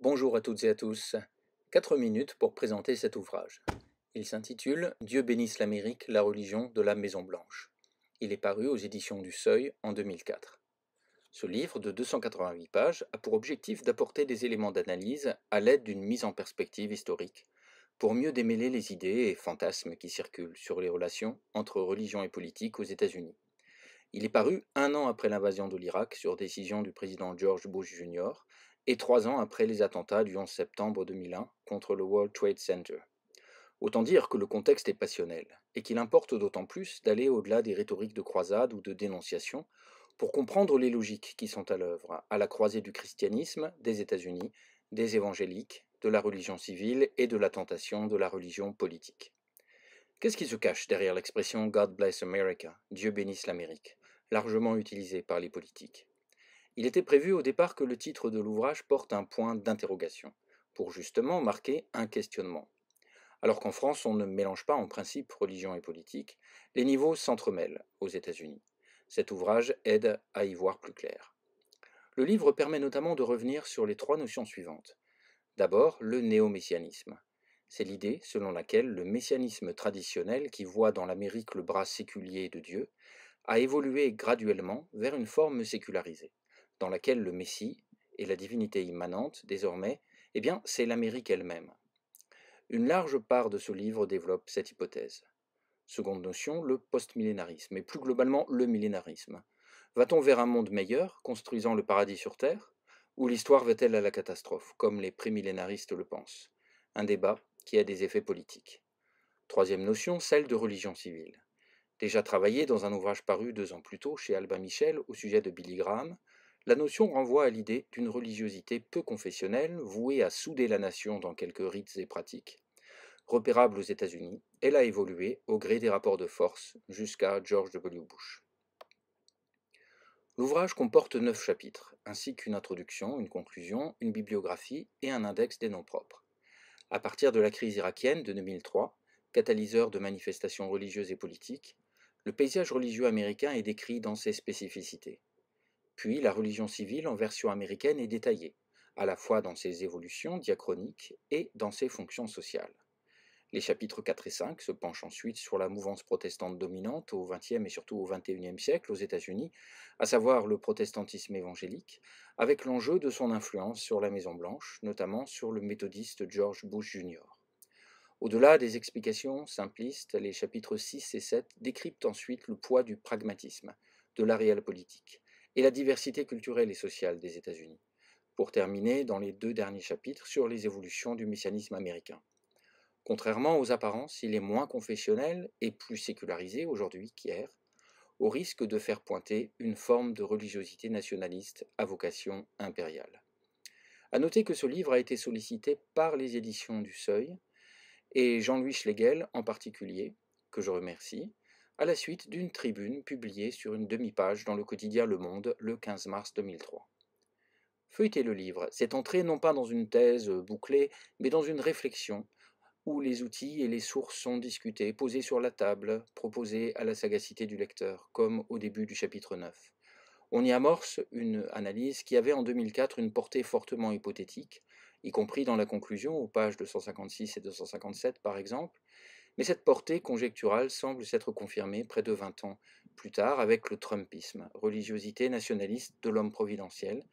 Bonjour à toutes et à tous. 4 minutes pour présenter cet ouvrage. Il s'intitule Dieu bénisse l'Amérique, la religion de la Maison Blanche. Il est paru aux éditions du Seuil en 2004. Ce livre de 288 pages a pour objectif d'apporter des éléments d'analyse à l'aide d'une mise en perspective historique pour mieux démêler les idées et fantasmes qui circulent sur les relations entre religion et politique aux États-Unis. Il est paru un an après l'invasion de l'Irak sur décision du président George Bush Jr. et 3 ans après les attentats du 11 septembre 2001 contre le World Trade Center. Autant dire que le contexte est passionnel, et qu'il importe d'autant plus d'aller au-delà des rhétoriques de croisade ou de dénonciation pour comprendre les logiques qui sont à l'œuvre, à la croisée du christianisme, des États-Unis, des évangéliques, de la religion civile et de la tentation de la religion politique. Qu'est-ce qui se cache derrière l'expression God bless America, Dieu bénisse l'Amérique, largement utilisée par les politiques? Il était prévu au départ que le titre de l'ouvrage porte un point d'interrogation, pour justement marquer un questionnement. Alors qu'en France, on ne mélange pas en principe religion et politique, les niveaux s'entremêlent aux États-Unis. Cet ouvrage aide à y voir plus clair. Le livre permet notamment de revenir sur les 3 notions suivantes. D'abord, le néo-messianisme. C'est l'idée selon laquelle le messianisme traditionnel, qui voit dans l'Amérique le bras séculier de Dieu, a évolué graduellement vers une forme sécularisée, dans laquelle le Messie et la divinité immanente, désormais, c'est l'Amérique elle-même. Une large part de ce livre développe cette hypothèse. Seconde notion, le postmillénarisme, et plus globalement le millénarisme. Va-t-on vers un monde meilleur, construisant le paradis sur Terre, ou l'histoire va-t-elle à la catastrophe, comme les prémillénaristes le pensent? Un débat qui a des effets politiques. Troisième notion, celle de religion civile. Déjà travaillée dans un ouvrage paru 2 ans plus tôt chez Albin Michel au sujet de Billy Graham, la notion renvoie à l'idée d'une religiosité peu confessionnelle vouée à souder la nation dans quelques rites et pratiques. Repérable aux États-Unis, elle a évolué au gré des rapports de force jusqu'à George W. Bush. L'ouvrage comporte 9 chapitres, ainsi qu'une introduction, une conclusion, une bibliographie et un index des noms propres. À partir de la crise irakienne de 2003, catalyseur de manifestations religieuses et politiques, le paysage religieux américain est décrit dans ses spécificités. Puis la religion civile en version américaine est détaillée, à la fois dans ses évolutions diachroniques et dans ses fonctions sociales. Les chapitres 4 et 5 se penchent ensuite sur la mouvance protestante dominante au XXe et surtout au XXIe siècle aux États-Unis, à savoir le protestantisme évangélique, avec l'enjeu de son influence sur la Maison-Blanche, notamment sur le méthodiste George Bush Jr. Au-delà des explications simplistes, les chapitres 6 et 7 décryptent ensuite le poids du pragmatisme, de la réelle politique, et la diversité culturelle et sociale des États-Unis, pour terminer dans les 2 derniers chapitres sur les évolutions du messianisme américain. Contrairement aux apparences, il est moins confessionnel et plus sécularisé aujourd'hui qu'hier, au risque de faire pointer une forme de religiosité nationaliste à vocation impériale. À noter que ce livre a été sollicité par les éditions du Seuil, et Jean-Louis Schlegel en particulier, que je remercie, à la suite d'une tribune publiée sur une demi-page dans le quotidien Le Monde le 15 mars 2003. Feuilleter le livre, c'est entrer non pas dans une thèse bouclée, mais dans une réflexion où les outils et les sources sont discutés, posés sur la table, proposés à la sagacité du lecteur, comme au début du chapitre 9. On y amorce une analyse qui avait en 2004 une portée fortement hypothétique, y compris dans la conclusion, aux pages 256 et 257 par exemple, mais cette portée conjecturale semble s'être confirmée près de 20 ans plus tard avec le Trumpisme, religiosité nationaliste de l'homme providentiel,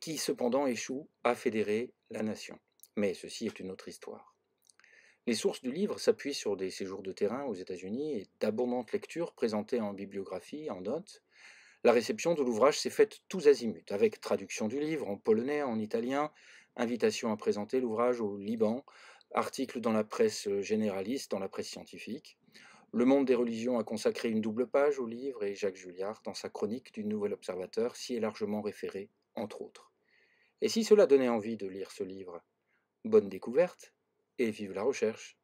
qui cependant échoue à fédérer la nation. Mais ceci est une autre histoire. Les sources du livre s'appuient sur des séjours de terrain aux États-Unis et d'abondantes lectures présentées en bibliographie, en notes. La réception de l'ouvrage s'est faite tous azimuts, avec traduction du livre en polonais, en italien, invitation à présenter l'ouvrage au Liban, articles dans la presse généraliste, dans la presse scientifique. Le Monde des religions a consacré une double page au livre et Jacques Julliard, dans sa chronique du Nouvel Observateur, s'y est largement référé, entre autres. Et si cela donnait envie de lire ce livre, bonne découverte et vive la recherche!